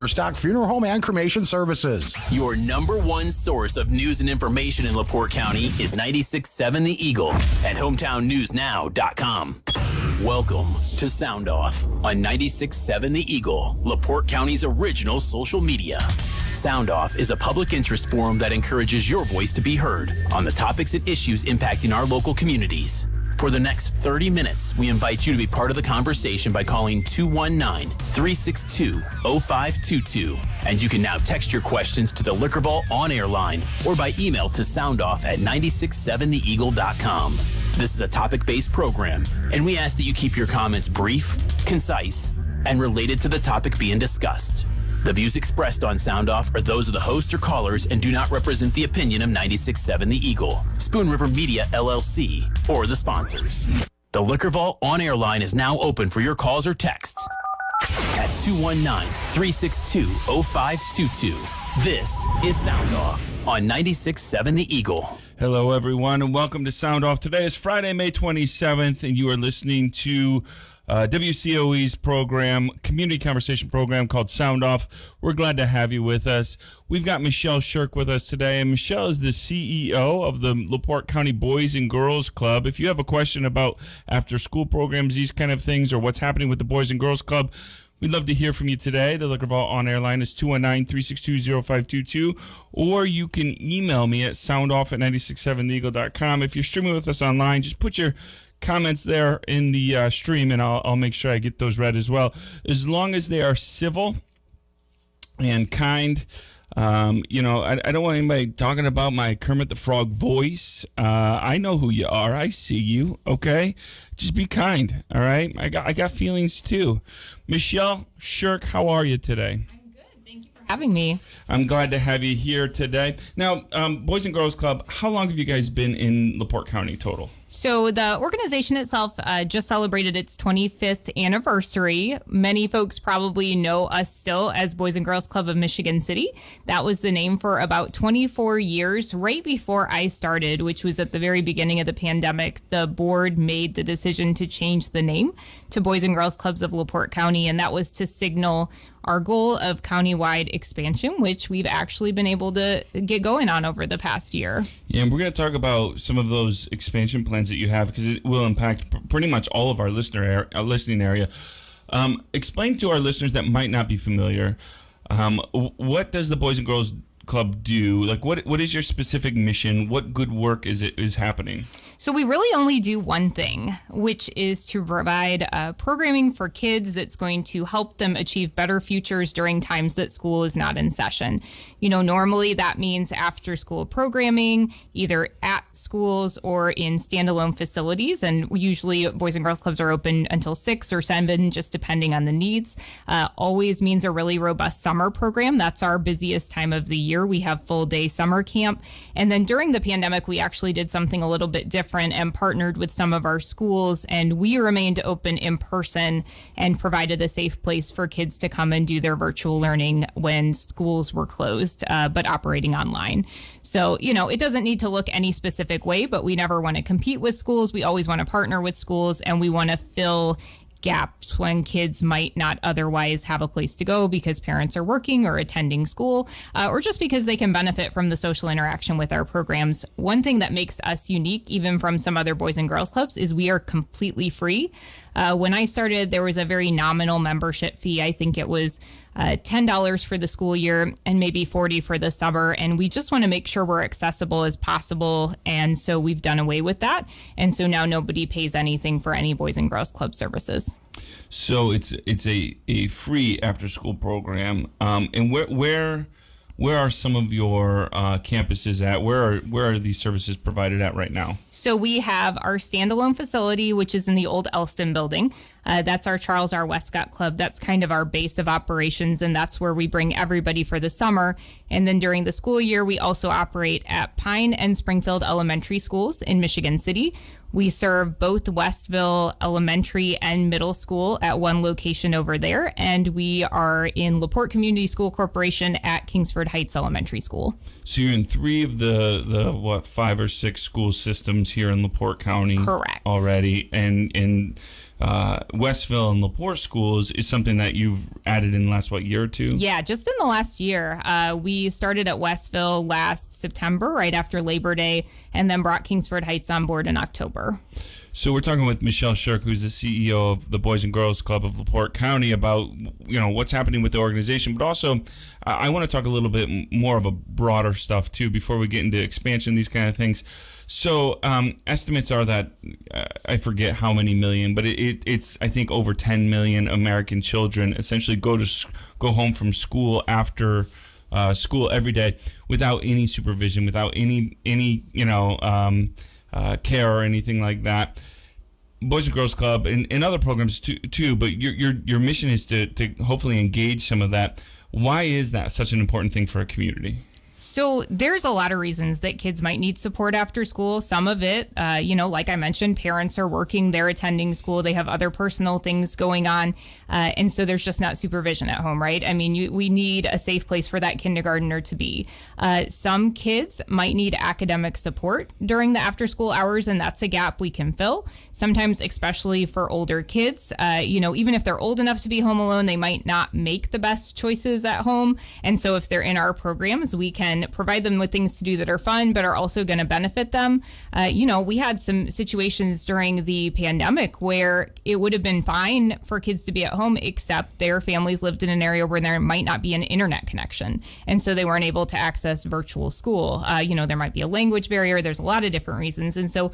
Stock Funeral Home and Cremation Services. Your number one source of news and information in LaPorte County is 96.7 The Eagle and HometownNewsNow.com. Welcome to Sound Off on 96.7 The Eagle, LaPorte County's original social media. Sound Off is a public interest forum that encourages your voice to be heard on the topics and issues impacting our local communities. For the next 30 minutes, we invite you to be part of the conversation by calling 219-362-0522. And you can now text your questions to the Liquor Vault on-air line or by email to soundoff@967theeagle.com. This is a topic-based program, and we ask that you keep your comments brief, concise, and related to the topic being discussed. The views expressed on Sound Off are those of the hosts or callers and do not represent the opinion of 96.7 The Eagle, Spoon River Media LLC, or the sponsors. The Liquor Vault on-air line is now open for your calls or texts at 219-362-0522. This is Sound Off on 96.7 The Eagle. Hello, everyone, and welcome to Sound Off. Today is Friday, May 27th, and you are listening to WCOE's program, community conversation program called Sound Off. We're glad to have you with us. We've got Michelle Shirk with us today, and Michelle is the CEO of the LaPorte County Boys and Girls Club. If you have a question about after-school programs, these kind of things, or what's happening with the Boys and Girls Club, we'd love to hear from you today. The Liquor Vault on-air line is 219-362-0522, or you can email me at soundoff@967theeagle.com. If you're streaming with us online, just put your comments there in the stream, and I'll make sure I get those read as well. As long as they are civil and kind. I don't want anybody talking about my Kermit the Frog voice. I know who you are. I see you. Okay, just be kind. All right. I got feelings too. Michelle Shirk, how are you today? I'm good. Thank you for having me. I'm glad to have you here today. Now, Boys and Girls Club, how long have you guys been in LaPorte County total? So the organization itself just celebrated its 25th anniversary. Many folks probably know us still as Boys and Girls Club of Michigan City. That was the name for about 24 years, right before I started, which was at the very beginning of the pandemic. The board made the decision to change the name to Boys and Girls Clubs of LaPorte County, and that was to signal our goal of countywide expansion, which we've actually been able to get going on over the past year. Yeah, and we're going to talk about some of those expansion plans that you have, because it will impact pretty much all of our listening area. Explain to our listeners that might not be familiar, what does the Boys and Girls Club do? Like, what is your specific mission? What good work is happening? So we really only do one thing, which is to provide programming for kids that's going to help them achieve better futures during times that school is not in session. You know, normally that means after school programming, either at schools or in standalone facilities. And usually Boys and Girls Clubs are open until 6 or 7, just depending on the needs. Always means a really robust summer program. That's our busiest time of the year. We have full day summer camp. And then during the pandemic, we actually did something a little bit different and partnered with some of our schools, and we remained open in person and provided a safe place for kids to come and do their virtual learning when schools were closed, but operating online. So, it doesn't need to look any specific way, but we never want to compete with schools. We always want to partner with schools, and we want to fill gaps when kids might not otherwise have a place to go because parents are working or attending school, or just because they can benefit from the social interaction with our programs. One thing that makes us unique, even from some other Boys and Girls Clubs, is we are completely free. When I started, there was a very nominal membership fee. I think it was $10 for the school year and maybe $40 for the summer. And we just want to make sure we're accessible as possible. And so we've done away with that. And so now nobody pays anything for any Boys and Girls Club services. So it's a free after school program. And where are some of your campuses at? Where are these services provided at right now? So we have our standalone facility, which is in the old Elston building. That's our Charles R. Westcott Club. That's kind of our base of operations, and that's where we bring everybody for the summer. And then during the school year, we also operate at Pine and Springfield Elementary Schools in Michigan City. We serve both Westville Elementary and Middle School at one location over there, and we are in LaPorte Community School Corporation at Kingsford Heights Elementary School. So you're in 3 of the 5 or 6 school systems here in LaPorte County. Correct. Already, and Westville and LaPorte schools is something that you've added in the last, year or two? Yeah, just in the last year. We started at Westville last September, right after Labor Day, and then brought Kingsford Heights on board in October. So we're talking with Michelle Shirk, who's the CEO of the Boys and Girls Club of LaPorte County, about what's happening with the organization, but also I want to talk a little bit more of a broader stuff too before we get into expansion, these kind of things. So estimates are that I forget how many million, but it's I think over 10 million American children essentially go home from school after school every day without any supervision, without any care or anything like that. Boys and Girls Club and other programs too, but your mission is to hopefully engage some of that. Why is that such an important thing for a community? So there's a lot of reasons that kids might need support after school. Some of it, like I mentioned, parents are working, they're attending school, they have other personal things going on. And so there's just not supervision at home, right? I mean, we need a safe place for that kindergartner to be. Some kids might need academic support during the after school hours, and that's a gap we can fill. Sometimes, especially for older kids, even if they're old enough to be home alone, they might not make the best choices at home. And so if they're in our programs, we can provide them with things to do that are fun, but are also going to benefit them. We had some situations during the pandemic where it would have been fine for kids to be at home, except their families lived in an area where there might not be an internet connection. And so they weren't able to access virtual school. There might be a language barrier. There's a lot of different reasons. And so,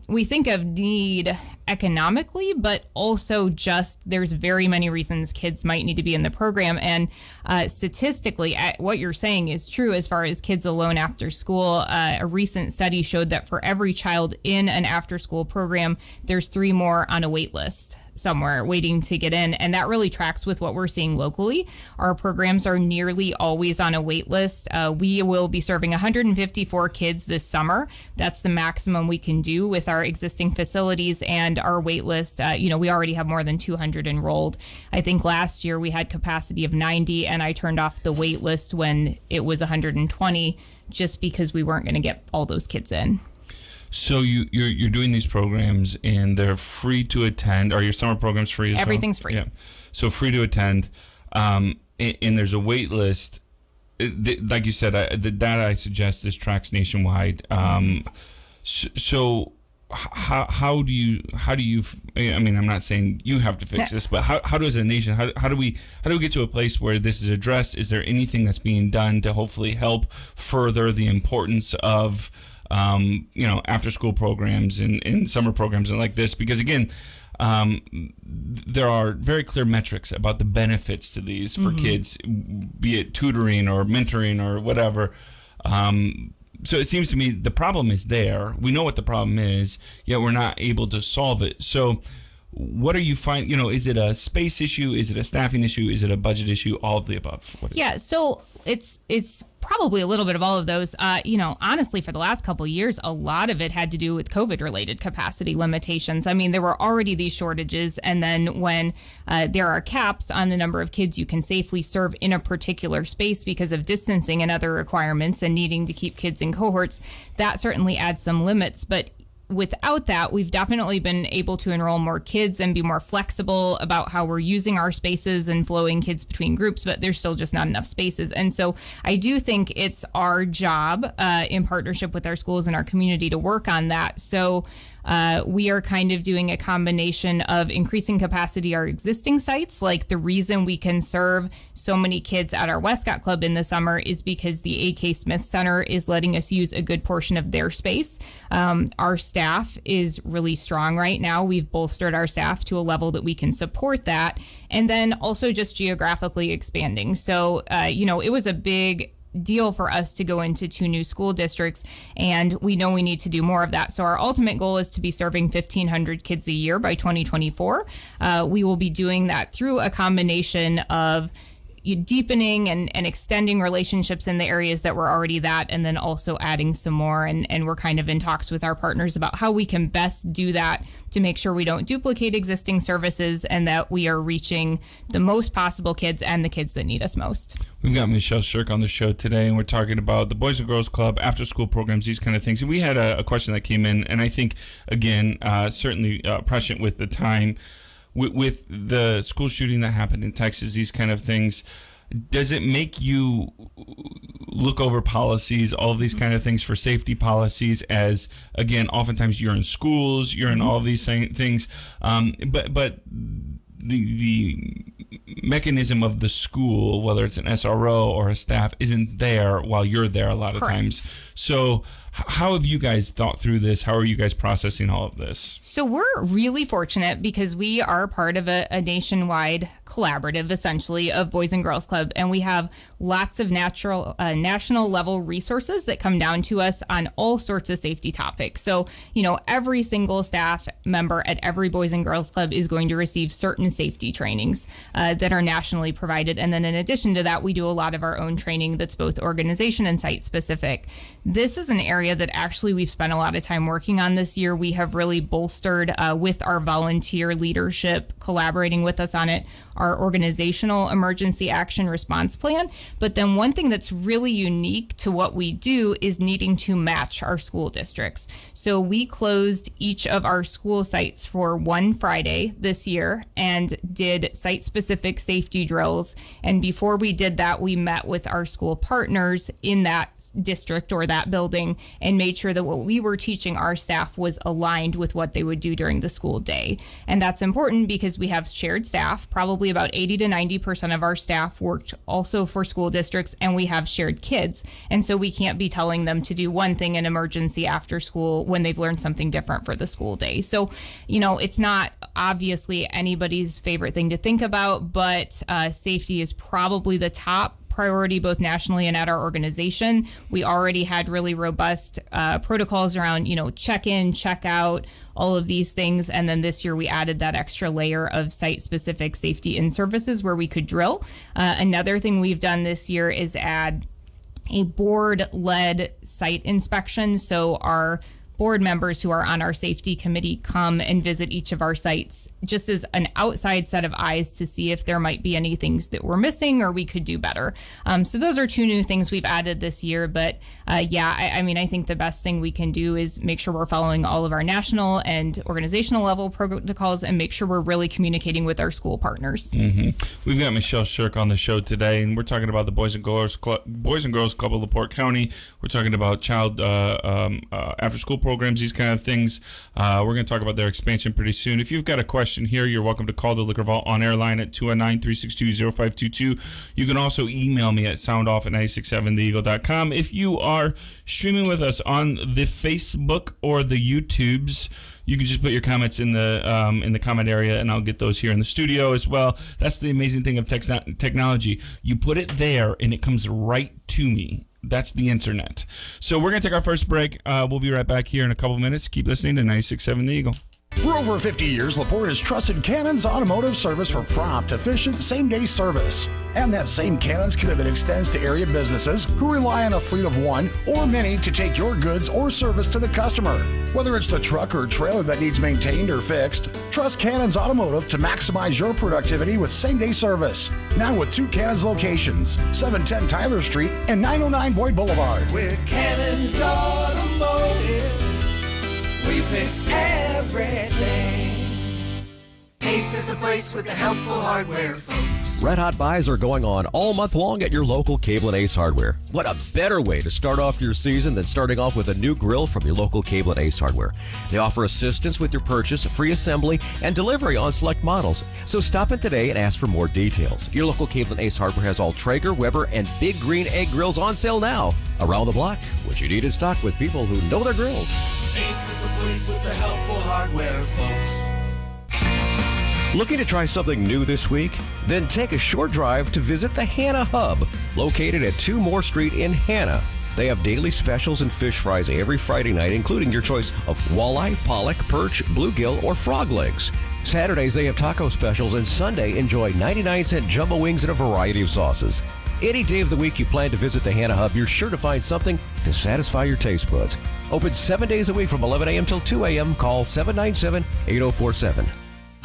we think of need economically, but also just there's very many reasons kids might need to be in the program. And statistically, what you're saying is true as far as kids alone after school. A recent study showed that for every child in an after school program, there's 3 more on a wait list somewhere waiting to get in. And that really tracks with what we're seeing locally. Our programs are nearly always on a wait list. We will be serving 154 kids this summer. That's the maximum we can do with our existing facilities and our wait list. We already have more than 200 enrolled. I think last year we had capacity of 90, and I turned off the wait list when it was 120 just because we weren't going to get all those kids in. So you're doing these programs and they're free to attend. Are your summer programs free as well? Everything's free. Yeah. So free to attend. And there's a wait list. Like you said, the data I suggest is tracks nationwide. So how do you? I mean, I'm not saying you have to fix this, but how does a nation? How do we get to a place where this is addressed? Is there anything that's being done to hopefully help further the importance of after school programs and summer programs and like this? Because again, there are very clear metrics about the benefits to these for kids, be it tutoring or mentoring or whatever. So it seems to me the problem is there. We know what the problem is, yet we're not able to solve it. So what are you finding? Is it a space issue? Is it a staffing issue? Is it a budget issue? All of the above. So it's probably a little bit of all of those. Honestly, for the last couple of years, a lot of it had to do with COVID-related capacity limitations. I mean, there were already these shortages, and then when there are caps on the number of kids you can safely serve in a particular space because of distancing and other requirements and needing to keep kids in cohorts, that certainly adds some limits. But without that, we've definitely been able to enroll more kids and be more flexible about how we're using our spaces and flowing kids between groups, but there's still just not enough spaces. And so I do think it's our job in partnership with our schools and our community to work on that. So we are kind of doing a combination of increasing capacity at our existing sites. Like the reason we can serve so many kids at our Westcott Club in the summer is because the A.K. Smith Center is letting us use a good portion of their space. Our staff is really strong right now. We've bolstered our staff to a level that we can support that. And then also just geographically expanding. So, it was a big deal for us to go into 2 new school districts, and we know we need to do more of that. So our ultimate goal is to be serving 1,500 kids a year by 2024. We will be doing that through a combination of deepening and extending relationships in the areas that were already that, and then also adding some more. And we're kind of in talks with our partners about how we can best do that to make sure we don't duplicate existing services and that we are reaching the most possible kids and the kids that need us most. We've got Michelle Shirk on the show today, and we're talking about the Boys and Girls Club, after-school programs, these kind of things. And we had a question that came in, and I think, again, certainly prescient with the time. With the school shooting that happened in Texas, these kind of things, does it make you look over policies, all of these kind of things for safety policies? As again, oftentimes you're in schools, you're in all of these things, but the mechanism of the school, whether it's an SRO or a staff, isn't there while you're there a lot of times. So how have you guys thought through this? How are you guys processing all of this? So we're really fortunate because we are part of a nationwide collaborative, essentially, of Boys and Girls Club, and we have lots of national level resources that come down to us on all sorts of safety topics. So, every single staff member at every Boys and Girls Club is going to receive certain safety trainings that are nationally provided. And then in addition to that, we do a lot of our own training that's both organization and site specific. This is an area that actually we've spent a lot of time working on this year. We have really bolstered with our volunteer leadership collaborating with us on it, our organizational emergency action response plan. But then one thing that's really unique to what we do is needing to match our school districts. So we closed each of our school sites for one Friday this year and did site-specific safety drills. And before we did that, we met with our school partners in that district or that building and made sure that what we were teaching our staff was aligned with what they would do during the school day. And that's important because we have shared staff. Probably about 80 to 90% of our staff worked also for school districts, and we have shared kids. And so we can't be telling them to do one thing in emergency after school when they've learned something different for the school day. So, it's not obviously anybody's favorite thing to think about, but safety is probably the top priority both nationally and at our organization. We already had really robust protocols around, check in, check out, all of these things. And then this year we added that extra layer of site-specific safety in services where we could drill. Another thing we've done this year is add a board-led site inspection. So our board members who are on our safety committee come and visit each of our sites just as an outside set of eyes to see if there might be any things that we're missing or we could do better. So those are two new things we've added this year. But I think the best thing we can do is make sure we're following all of our national and organizational level protocols and make sure we're really communicating with our school partners. Mm-hmm. We've got Michelle Shirk on the show today, and we're talking about the Boys and Girls Club of LaPorte County. We're talking about child after-school programs, these kind of things. We're going to talk about their expansion pretty soon. If you've got a question here, you're welcome to call the Liquor Vault on-air line at 219-362-0522. You can also email me at soundoff@967theeagle.com. If you are streaming with us on the Facebook or the YouTubes, you can just put your comments in the comment area, and I'll get those here in the studio as well. That's the amazing thing of technology. You put it there, and it comes right to me. That's the internet. So we're going to take our first break. We'll be right back here in a couple minutes. Keep listening to 96.7 The Eagle. For over 50 years, LaPorte has trusted Cannon's Automotive Service for prompt, efficient, same-day service. And that same Cannon's commitment extends to area businesses who rely on a fleet of one or many to take your goods or service to the customer. Whether it's the truck or trailer that needs maintained or fixed, trust Cannon's Automotive to maximize your productivity with same-day service. Now with two Cannon's locations, 710 Tyler Street and 909 Boyd Boulevard. With Cannon's Automotive, we fix everything. Ace is the place with the helpful hardware, folks. Red Hot buys are going on all month long at your local Cable and Ace Hardware. What a better way to start off your season than starting off with a new grill from your local Cable and Ace Hardware. They offer assistance with your purchase, free assembly, and delivery on select models. So stop in today and ask for more details. Your local Cable and Ace Hardware has all Traeger, Weber, and Big Green Egg grills on sale now. Around the block, what you need in stock with people who know their grills. Ace is the place with the helpful hardware, folks. Looking to try something new this week? Then take a short drive to visit the Hannah Hub, located at 2 Moore Street in Hannah. They have daily specials and fish fries every Friday night, including your choice of walleye, pollock, perch, bluegill, or frog legs. Saturdays, they have taco specials, and Sunday, enjoy 99-cent jumbo wings and a variety of sauces. Any day of the week you plan to visit the Hannah Hub, you're sure to find something to satisfy your taste buds. Open 7 days a week from 11 a.m. till 2 a.m. Call 797-8047.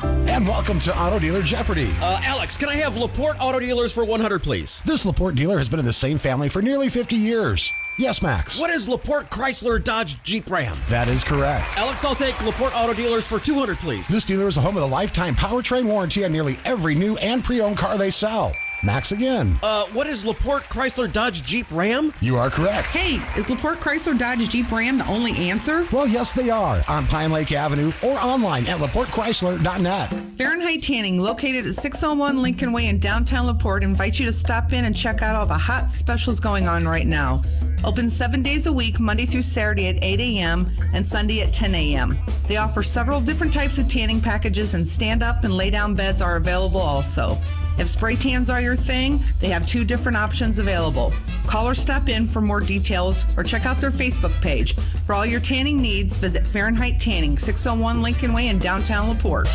And welcome to Auto Dealer Jeopardy! Alex, can I have LaPorte Auto Dealers for 100, please? This LaPorte dealer has been in the same family for nearly 50 years. Yes, Max. What is LaPorte Chrysler Dodge Jeep Ram? That is correct. Alex, I'll take LaPorte Auto Dealers for 200, please. This dealer is the home of the lifetime powertrain warranty on nearly every new and pre-owned car they sell. Max again. What is LaPorte Chrysler Dodge Jeep Ram? You are correct. Hey, is LaPorte Chrysler Dodge Jeep Ram the only answer? Well, yes, they are. On Pine Lake Avenue or online at LaPorteChrysler.net. Fahrenheit Tanning, located at 601 Lincoln Way in downtown LaPorte, invites you to stop in and check out all the hot specials going on right now. Open 7 days a week, Monday through Saturday at 8 a.m. and Sunday at 10 a.m. They offer several different types of tanning packages, and stand-up and lay-down beds are available also. If spray tans are your thing, they have 2 different options available. Call or stop in for more details or check out their Facebook page. For all your tanning needs, visit Fahrenheit Tanning, 601 Lincoln Way in downtown LaPorte.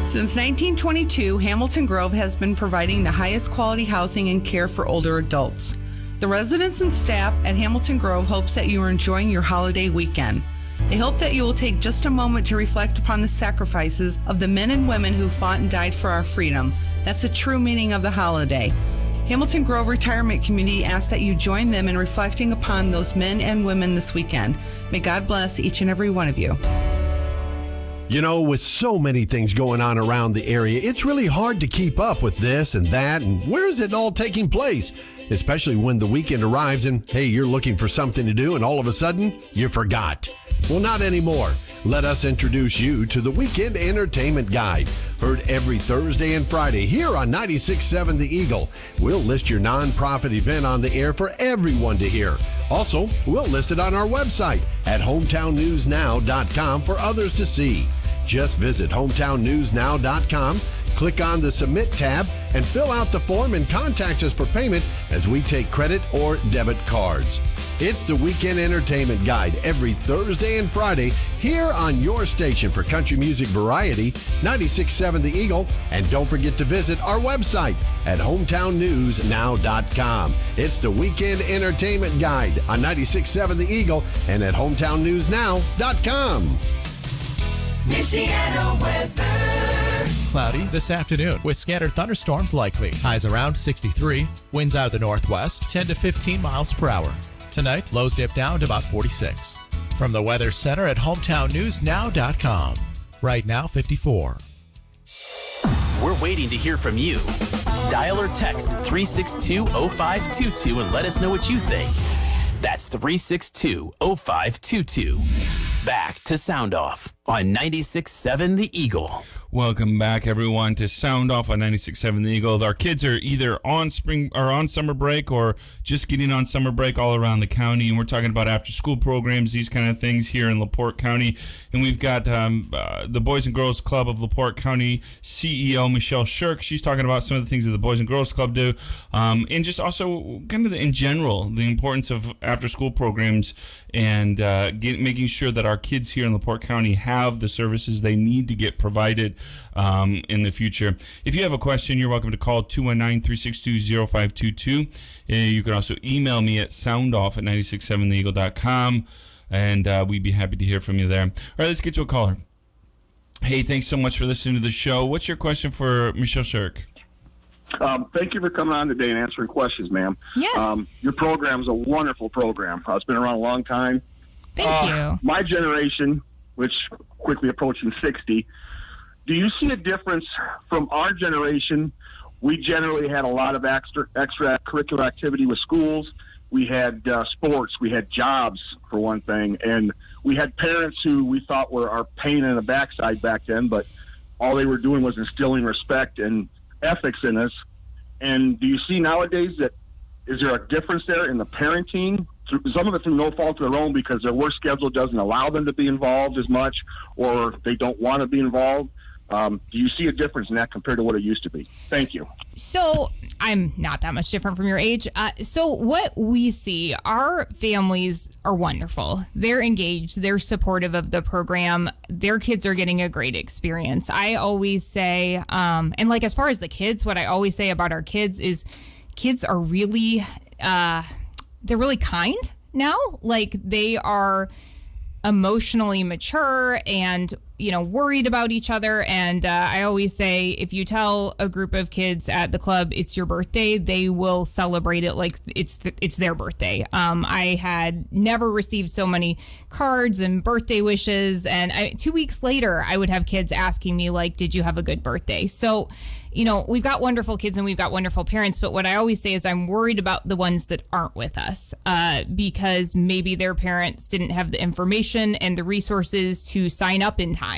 Since 1922, Hamilton Grove has been providing the highest quality housing and care for older adults. The residents and staff at Hamilton Grove hopes that you are enjoying your holiday weekend. They hope that you will take just a moment to reflect upon the sacrifices of the men and women who fought and died for our freedom. That's the true meaning of the holiday. Hamilton Grove Retirement Community asks that you join them in reflecting upon those men and women this weekend. May God bless each and every one of you. You know, with so many things going on around the area, it's really hard to keep up with this and that, and where is it all taking place? Especially when the weekend arrives and, hey, you're looking for something to do and all of a sudden, you forgot. Well, not anymore. Let us introduce you to the Weekend Entertainment Guide. Heard every Thursday and Friday here on 96.7 The Eagle. We'll list your nonprofit event on the air for everyone to hear. Also, we'll list it on our website at hometownnewsnow.com for others to see. Just visit hometownnewsnow.com, click on the Submit tab, and fill out the form and contact us for payment as we take credit or debit cards. It's the Weekend Entertainment Guide every Thursday and Friday here on your station for country music variety, 96.7 The Eagle. And don't forget to visit our website at hometownnewsnow.com. It's the Weekend Entertainment Guide on 96.7 The Eagle and at hometownnewsnow.com. Michiana weather. Cloudy this afternoon with scattered thunderstorms likely. Highs around 63. Winds out of the northwest 10 to 15 miles per hour. Tonight, lows dip down to about 46. From the Weather Center at hometownnewsnow.com. Right now, 54. We're waiting to hear from you. Dial or text 362-0522 and let us know what you think. That's 362-0522. Back to Sound Off on 96.7 The Eagle. Welcome back, everyone, to Sound Off on 96.7 The Eagle. Our kids are either on spring or on summer break or just getting on summer break all around the county, and we're talking about after-school programs, these kind of things here in LaPorte County. And we've got the Boys and Girls Club of LaPorte County CEO Michelle Shirk. She's talking about some of the things that the Boys and Girls Club do, and just also kind of in general the importance of after-school programs and making sure that our kids here in LaPorte County have the services they need to get provided in the future. If you have a question, you're welcome to call 219-362-0522. You can also email me at soundoff@967theeagle.com, and we'd be happy to hear from you there. All right, let's get to a caller. Hey, thanks so much for listening to the show. What's your question for Michelle Shirk? Thank you for coming on today and answering questions, ma'am. Yes. Your program is a wonderful program. It's been around a long time. Thank you. My generation, which quickly approaching 60, do you see a difference from our generation? We generally had a lot of extracurricular activity with schools. We had sports. We had jobs, for one thing. And we had parents who we thought were our pain in the backside back then, but all they were doing was instilling respect and ethics in us. And do you see nowadays that is there a difference there in the parenting? Some of it through no fault of their own because their work schedule doesn't allow them to be involved as much, or they don't want to be involved. Do you see a difference in that compared to what it used to be? Thank you. So I'm not that much different from your age. So what we see, our families are wonderful. They're engaged. They're supportive of the program. Their kids are getting a great experience. I always say, and like as far as the kids, what I always say about our kids is kids are really, they're really kind now. Like they are emotionally mature and worried about each other. And I always say, if you tell a group of kids at the club it's your birthday, they will celebrate it like it's their birthday. I had never received so many cards and birthday wishes, and 2 weeks later I would have kids asking me like, did you have a good birthday? So we've got wonderful kids and we've got wonderful parents, but what I always say is I'm worried about the ones that aren't with us because maybe their parents didn't have the information and the resources to sign up in time.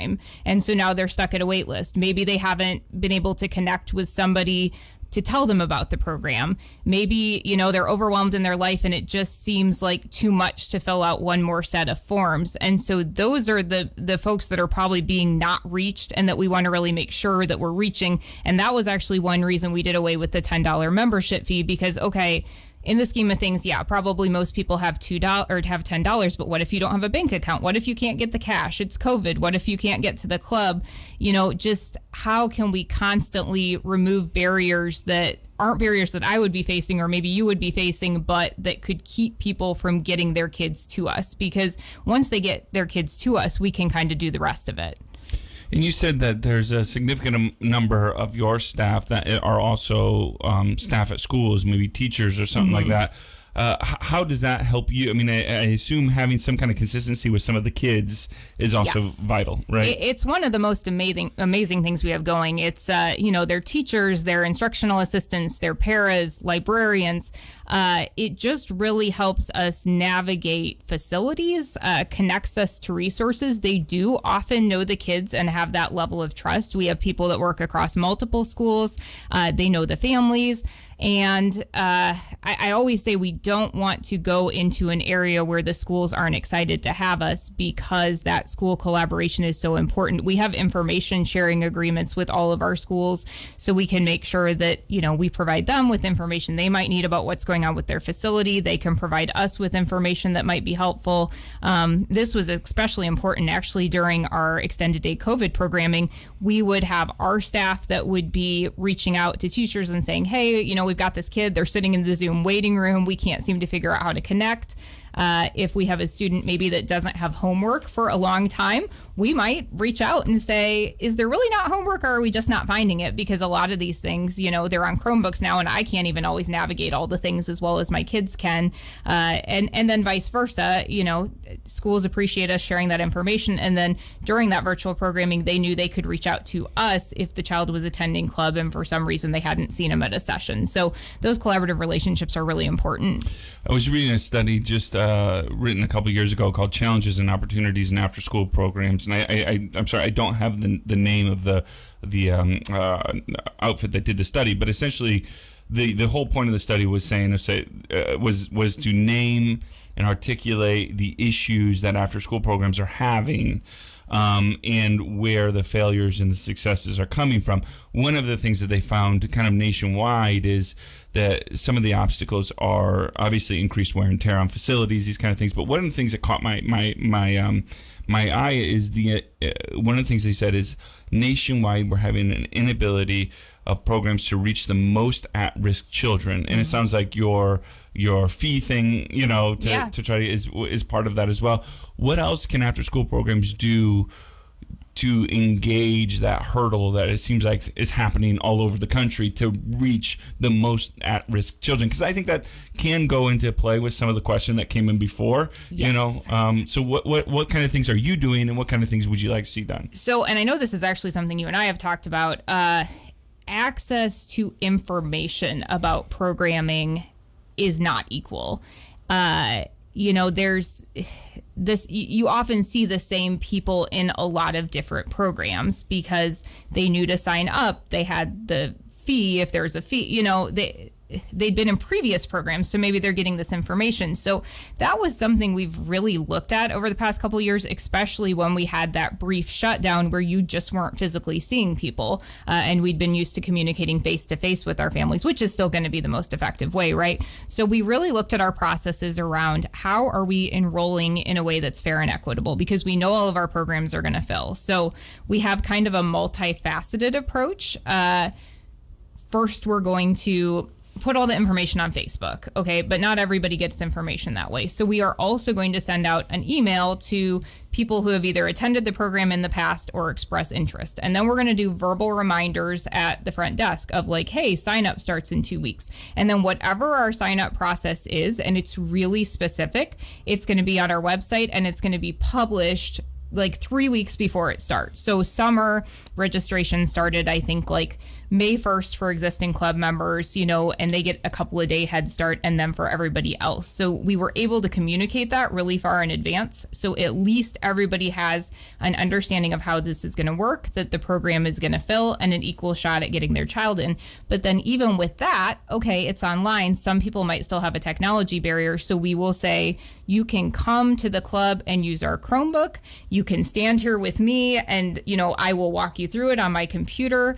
And so now they're stuck at a wait list. Maybe they haven't been able to connect with somebody to tell them about the program. Maybe, they're overwhelmed in their life and it just seems like too much to fill out one more set of forms. And so those are the folks that are probably being not reached and that we want to really make sure that we're reaching. And that was actually one reason we did away with the $10 membership fee because, okay, in the scheme of things, yeah, probably most people have $2 or have $10, but what if you don't have a bank account? What if you can't get the cash? It's COVID. What if you can't get to the club? Just how can we constantly remove barriers that aren't barriers that I would be facing or maybe you would be facing, but that could keep people from getting their kids to us? Because once they get their kids to us, we can kind of do the rest of it. And you said that there's a significant number of your staff that are also staff at schools, maybe teachers or something like that. How does that help you? I mean, I assume having some kind of consistency with some of the kids is also vital, right? It's one of the most amazing things we have going. It's, their teachers, their instructional assistants, their paras, librarians. It just really helps us navigate facilities, connects us to resources. They do often know the kids and have that level of trust. We have people that work across multiple schools. They know the families. And I always say we don't want to go into an area where the schools aren't excited to have us because that school collaboration is so important. We have information sharing agreements with all of our schools so we can make sure that, we provide them with information they might need about what's going on with their facility. They can provide us with information that might be helpful. This was especially important actually during our extended day COVID programming. We would have our staff that would be reaching out to teachers and saying, hey, we've got this kid, they're sitting in the Zoom waiting room. We can't seem to figure out how to connect. If we have a student maybe that doesn't have homework for a long time, we might reach out and say, is there really not homework or are we just not finding it? Because a lot of these things, they're on Chromebooks now and I can't even always navigate all the things as well as my kids can. And then vice versa, schools appreciate us sharing that information. And then during that virtual programming, they knew they could reach out to us if the child was attending club and for some reason they hadn't seen him at a session. So those collaborative relationships are really important. I was reading a study just written a couple years ago called Challenges and Opportunities in After School Programs, and I'm sorry I don't have the name of the outfit that did the study, but essentially the whole point of the study was was to name and articulate the issues that after school programs are having. And where the failures and the successes are coming from. One of the things that they found kind of nationwide is that some of the obstacles are obviously increased wear and tear on facilities, these kind of things. But one of the things that caught my eye is one of the things they said is nationwide we're having an inability of programs to reach the most at-risk children, and it sounds like your fee thing, to try to is part of that as well. What else can after-school programs do to engage that hurdle that it seems like is happening all over the country to reach the most at-risk children? Because I think that can go into play with some of the question that came in before. Yes. So what kind of things are you doing, and what kind of things would you like to see done? So, and I know this is actually something you and I have talked about. Access to information about programming is not equal. There's this, you often see the same people in a lot of different programs because they knew to sign up. They had the fee. If there's a fee, they'd been in previous programs, so maybe they're getting this information. So that was something we've really looked at over the past couple of years, especially when we had that brief shutdown where you just weren't physically seeing people, and we'd been used to communicating face-to-face with our families, which is still going to be the most effective way, right? So we really looked at our processes around how are we enrolling in a way that's fair and equitable, because we know all of our programs are going to fill. So we have kind of a multifaceted approach. First, we're going to put all the information on Facebook, okay? But not everybody gets information that way. So we are also going to send out an email to people who have either attended the program in the past or express interest. And then we're going to do verbal reminders at the front desk of like, hey, sign up starts in 2 weeks. And then whatever our sign up process is, and it's really specific, it's going to be on our website and it's going to be published like 3 weeks before it starts. So summer registration started, I think, like May 1st for existing club members, and they get a couple of day head start, and then for everybody else. So we were able to communicate that really far in advance. So at least everybody has an understanding of how this is going to work, that the program is going to fill, and an equal shot at getting their child in. But then even with that, okay, it's online. Some people might still have a technology barrier. So we will say, you can come to the club and use our Chromebook. You can stand here with me and, I will walk you through it on my computer.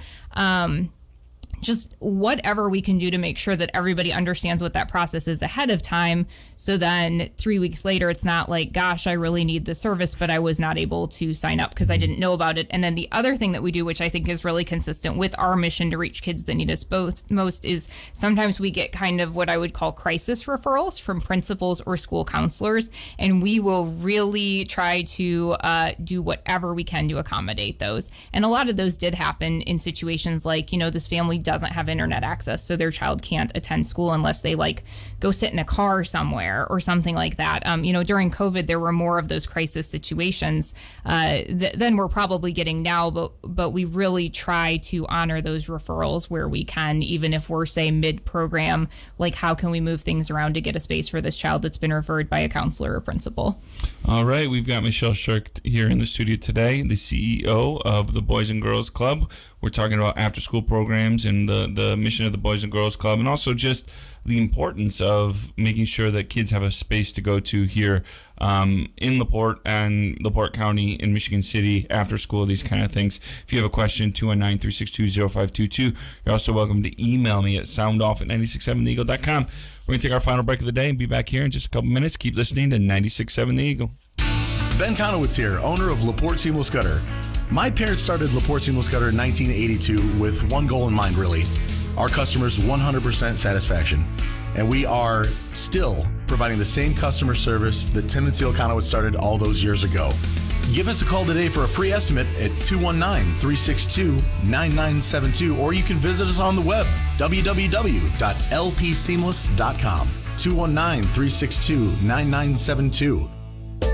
Just whatever we can do to make sure that everybody understands what that process is ahead of time. So then 3 weeks later, it's not like, gosh, I really need the service, but I was not able to sign up because I didn't know about it. And then the other thing that we do, which I think is really consistent with our mission to reach kids that need us most, is sometimes we get kind of what I would call crisis referrals from principals or school counselors. And we will really try to do whatever we can to accommodate those. And a lot of those did happen in situations like, this family doesn't have internet access, so their child can't attend school unless they like go sit in a car somewhere or something like that. During COVID, there were more of those crisis situations than we're probably getting now, but we really try to honor those referrals where we can, even if we're, say, mid-program, like how can we move things around to get a space for this child that's been referred by a counselor or principal. All right, we've got Michelle Shirk here in the studio today, the CEO of the Boys and Girls Club. We're talking about after-school programs and the mission of the Boys and Girls Club, and also just the importance of making sure that kids have a space to go to here in LaPorte and LaPorte County, in Michigan City, after school, these kind of things. If you have a question, 219-362-0522. You're also welcome to email me at soundoff@967theeagle.com. We're going to take our final break of the day and be back here in just a couple minutes. Keep listening to 96.7 The Eagle. Ben Conowitz here, owner of LaPorte Seamless Gutter. My parents started LaPorte Seamless Gutter in 1982 with one goal in mind, really. Our customers' 100% satisfaction. And we are still providing the same customer service that Tim and Seal Conowitz started all those years ago. Give us a call today for a free estimate at 219-362-9972, or you can visit us on the web, www.lpseamless.com. 219-362-9972.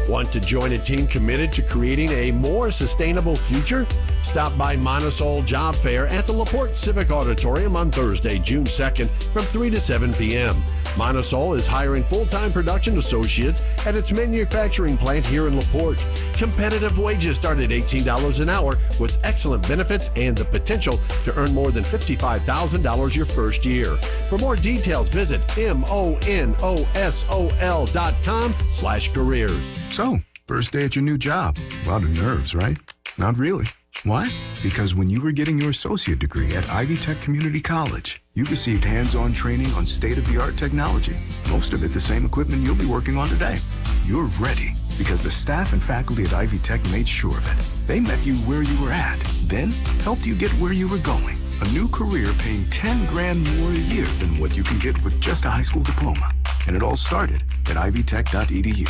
Want to join a team committed to creating a more sustainable future? Stop by Monosol Job Fair at the LaPorte Civic Auditorium on Thursday, June 2nd from 3 to 7 p.m. Monosol is hiring full-time production associates at its manufacturing plant here in LaPorte. Competitive wages start at $18 an hour with excellent benefits and the potential to earn more than $55,000 your first year. For more details, visit monosol.com/careers. So, first day at your new job. A lot of nerves, right? Not really. Why? Because when you were getting your associate degree at Ivy Tech Community College, you received hands-on training on state-of-the-art technology, most of it the same equipment you'll be working on today. You're ready because the staff and faculty at Ivy Tech made sure of it. They met you where you were at, then helped you get where you were going. A new career paying $10,000 more a year than what you can get with just a high school diploma. And it all started at ivytech.edu.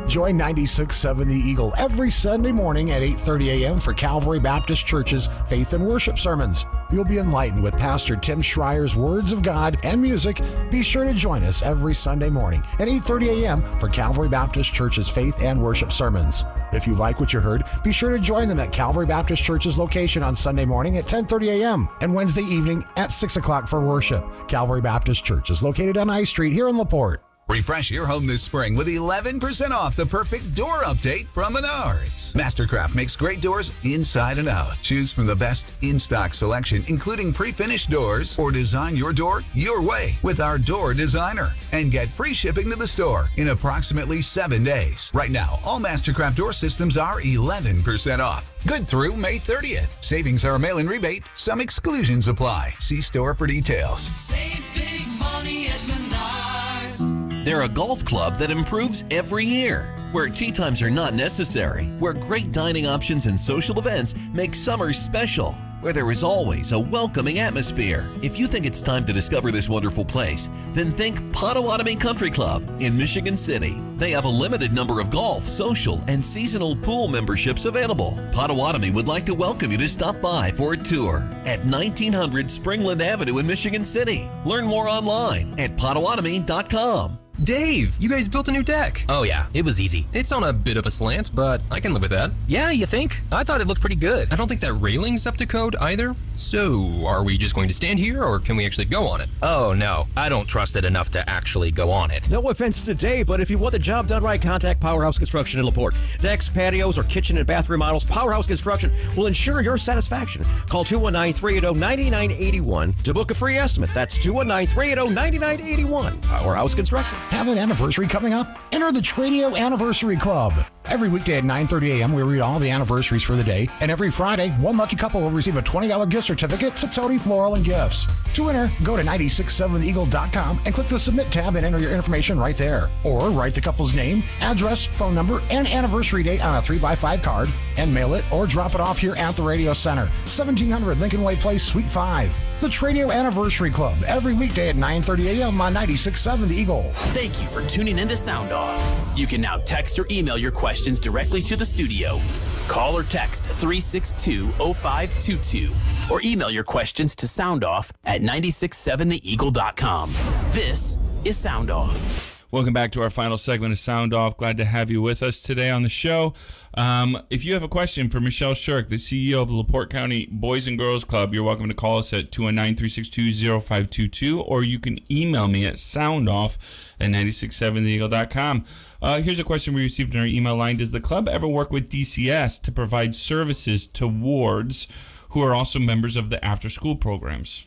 Join 96.7 The Eagle every Sunday morning at 8:30 a.m. for Calvary Baptist Church's Faith and Worship Sermons. You'll be enlightened with Pastor Tim Schreier's Words of God and music. Be sure to join us every Sunday morning at 8:30 a.m. for Calvary Baptist Church's Faith and Worship Sermons. If you like what you heard, be sure to join them at Calvary Baptist Church's location on Sunday morning at 10:30 a.m. and Wednesday evening at 6 o'clock for worship. Calvary Baptist Church is located on I Street here in LaPorte. Refresh your home this spring with 11% off the perfect door update from Menards. Mastercraft makes great doors inside and out. Choose from the best in-stock selection, including pre-finished doors, or design your door your way with our door designer. And get free shipping to the store in approximately 7 days. Right now, all Mastercraft door systems are 11% off. Good through May 30th. Savings are a mail-in rebate. Some exclusions apply. See store for details. Save big money at Menards. They're a golf club that improves every year, where tea times are not necessary, where great dining options and social events make summers special, where there is always a welcoming atmosphere. If you think it's time to discover this wonderful place, then think Potawatomi Country Club in Michigan City. They have a limited number of golf, social, and seasonal pool memberships available. Potawatomi would like to welcome you to stop by for a tour at 1900 Springland Avenue in Michigan City. Learn more online at potawatomi.com. Dave, you guys built a new deck. Oh yeah, it was easy. It's on a bit of a slant, but I can live with that. Yeah, you think? I thought it looked pretty good. I don't think that railing's up to code either. So, are we just going to stand here, or can we actually go on it? Oh no, I don't trust it enough to actually go on it. No offense to Dave, but if you want the job done right, contact Powerhouse Construction in LaPorte. Decks, patios, or kitchen and bath remodels, Powerhouse Construction will ensure your satisfaction. Call 219-380-9981 to book a free estimate. That's 219-380-9981. Powerhouse Construction. Have an anniversary coming up? Enter the Tradio Anniversary Club. Every weekday at 9:30 a.m., we read all the anniversaries for the day, and every Friday, one lucky couple will receive a $20 gift certificate to Tony Floral and Gifts. To enter, go to 967theeagle.com and click the Submit tab and enter your information right there. Or write the couple's name, address, phone number, and anniversary date on a 3x5 card and mail it or drop it off here at the Radio Center, 1700 Lincoln Way Place, Suite 5. The Tradio Anniversary Club, every weekday at 9:30 a.m. on 96.7 The Eagle. Thank you for tuning in to Sound Off. You can now text or email your questions directly to the studio. Call or text 362-0522 or email your questions to soundoff@967theeagle.com. This is Sound Off. Welcome back to our final segment of Sound Off. Glad to have you with us today on the show. If you have a question for Michelle Shirk, the CEO of the LaPorte County Boys and Girls Club, you're welcome to call us at 219-362-0522, or you can email me at soundoff@967theeagle.com. Here's a question we received in our email line. Does the club ever work with DCS to provide services to wards who are also members of the after-school programs?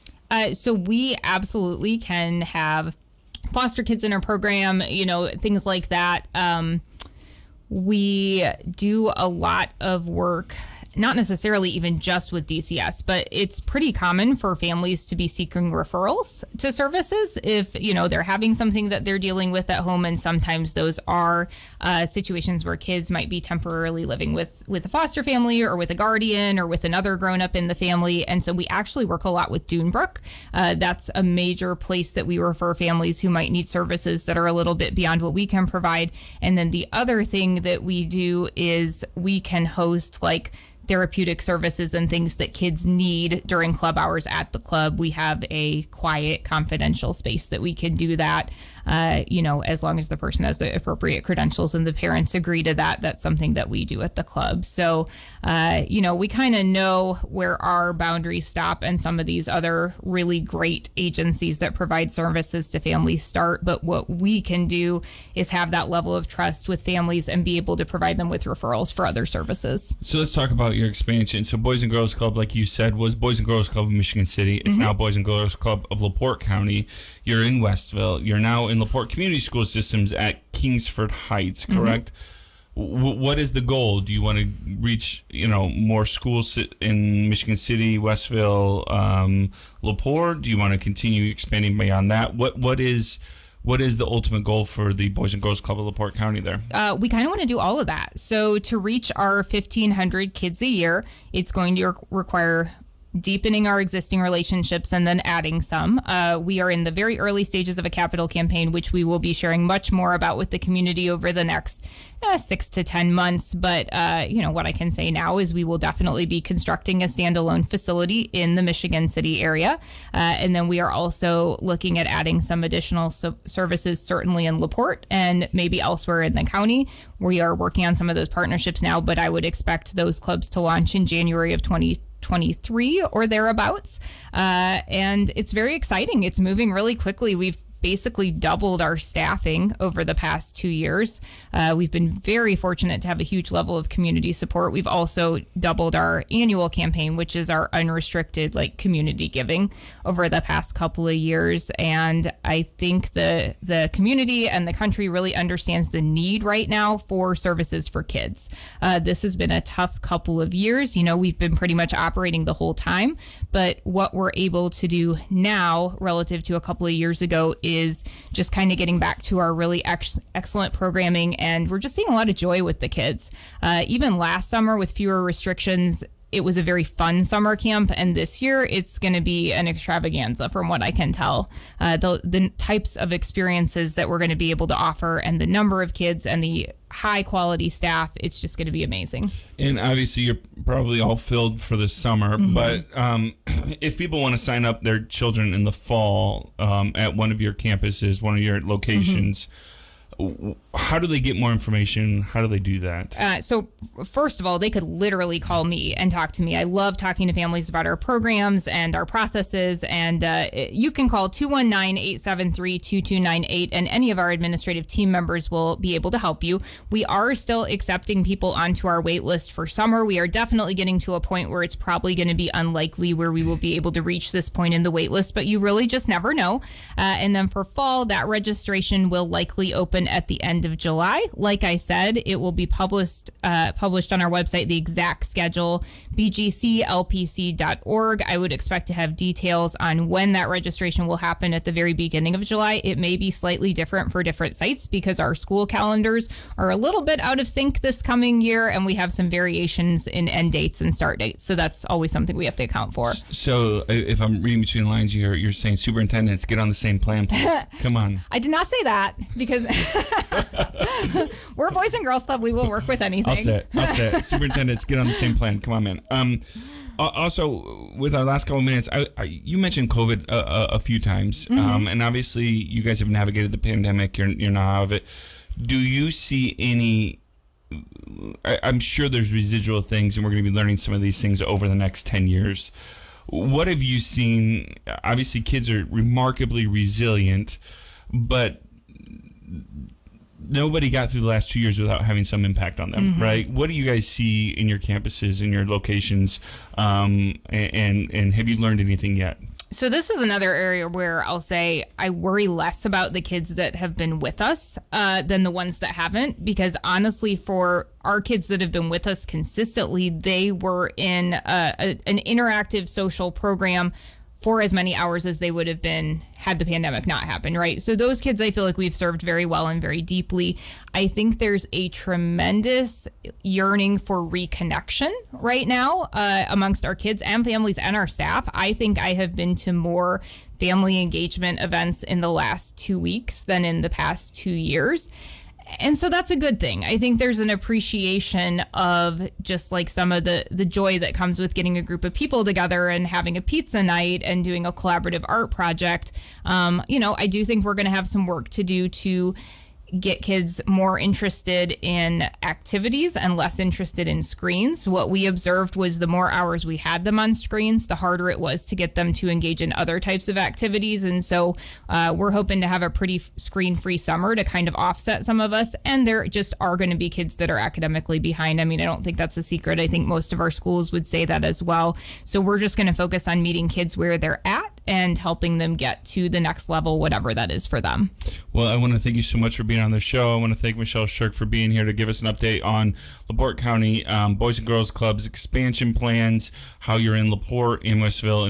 So we absolutely can have foster kids in our program, things like that. We do a lot of work, not necessarily even just with DCS, but it's pretty common for families to be seeking referrals to services if, they're having something that they're dealing with at home. And sometimes those are situations where kids might be temporarily living with a foster family or with a guardian or with another grown up in the family. And so we actually work a lot with Dunebrook. That's a major place that we refer families who might need services that are a little bit beyond what we can provide. And then the other thing that we do is we can host therapeutic services and things that kids need during club hours at the club. We have a quiet, confidential space that we can do that, as long as the person has the appropriate credentials and the parents agree to that. That's something that we do at the club. So, we kind of know where our boundaries stop and some of these other really great agencies that provide services to families start. But what we can do is have that level of trust with families and be able to provide them with referrals for other services. So let's talk about your expansion. So Boys and Girls Club, like you said, was Boys and Girls Club of Michigan City. It's now Boys and Girls Club of LaPorte County. You're in Westville. You're now in LaPorte Community School Systems at Kingsford Heights, correct? What is the goal? Do you want to reach, more schools in Michigan City, Westville, LaPorte? Do you want to continue expanding beyond that? What is the ultimate goal for the Boys and Girls Club of LaPorte County there? We kind of want to do all of that. So to reach our 1,500 kids a year, it's going to require deepening our existing relationships and then adding some. We are in the very early stages of a capital campaign, which we will be sharing much more about with the community over the next 6 to 10 months. But, what I can say now is we will definitely be constructing a standalone facility in the Michigan City area. And then we are also looking at adding some additional services, certainly in LaPorte and maybe elsewhere in the county. We are working on some of those partnerships now, but I would expect those clubs to launch in January of 2023 or thereabouts. And it's very exciting. It's moving really quickly. We've basically doubled our staffing over the past 2 years. We've been very fortunate to have a huge level of community support. We've also doubled our annual campaign, which is our unrestricted community giving over the past couple of years. And I think the community and the country really understands the need right now for services for kids. This has been a tough couple of years. We've been pretty much operating the whole time, but what we're able to do now relative to a couple of years ago is just kind of getting back to our really excellent programming, and we're just seeing a lot of joy with the kids. Even last summer with fewer restrictions, it was a very fun summer camp, and this year it's going to be an extravaganza from what I can tell. The types of experiences that we're going to be able to offer and the number of kids and the high quality staff, it's just going to be amazing. And obviously you're probably all filled for the summer, but if people want to sign up their children in the fall at one of your campuses, one of your locations, how do they get more information? How do they do that? So first of all, they could literally call me and talk to me. I love talking to families about our programs and our processes. And you can call 219-873-2298, and any of our administrative team members will be able to help you. We are still accepting people onto our wait list for summer. We are definitely getting to a point where it's probably going to be unlikely where we will be able to reach this point in the wait list, but you really just never know. And then for fall, that registration will likely open at the end of July. Like I said, it will be published on our website, the exact schedule, bgclpc.org. I would expect to have details on when that registration will happen at the very beginning of July. It may be slightly different for different sites because our school calendars are a little bit out of sync this coming year, and we have some variations in end dates and start dates. So that's always something we have to account for. So if I'm reading between the lines, you're saying superintendents, get on the same plan, please. Come on. I did not say that because we're a Boys and Girls Club. We will work with anything. I'll say it. Superintendents, get on the same plan. Come on, man. Also, with our last couple of minutes, you mentioned COVID a few times, and obviously you guys have navigated the pandemic. You're not out of it. Do you see any? I'm sure there's residual things, and we're going to be learning some of these things over the next 10 years. What have you seen? Obviously, kids are remarkably resilient, but nobody got through the last 2 years without having some impact on them, right? What do you guys see in your campuses, in your locations, and have you learned anything yet? So this is another area where I'll say I worry less about the kids that have been with us than the ones that haven't, because honestly, for our kids that have been with us consistently, they were in an interactive social program for as many hours as they would have been had the pandemic not happened, right? So those kids, I feel like we've served very well and very deeply. I think there's a tremendous yearning for reconnection right now amongst our kids and families and our staff. I think I have been to more family engagement events in the last 2 weeks than in the past 2 years. And so that's a good thing. I think there's an appreciation of just like some of the joy that comes with getting a group of people together and having a pizza night and doing a collaborative art project. I do think we're going to have some work to do to get kids more interested in activities and less interested in screens. What we observed was the more hours we had them on screens, the harder it was to get them to engage in other types of activities. And so we're hoping to have a pretty screen-free summer to kind of offset some of us. And there just are going to be kids that are academically behind. I mean, I don't think that's a secret. I think most of our schools would say that as well. So we're just going to focus on meeting kids where they're at and helping them get to the next level, whatever that is for them. Well, I want to thank you so much for being on the show. I want to thank Michelle Shirk for being here to give us an update on LaPorte County Boys and Girls Club's expansion plans, how you're in LaPorte, Amherstville,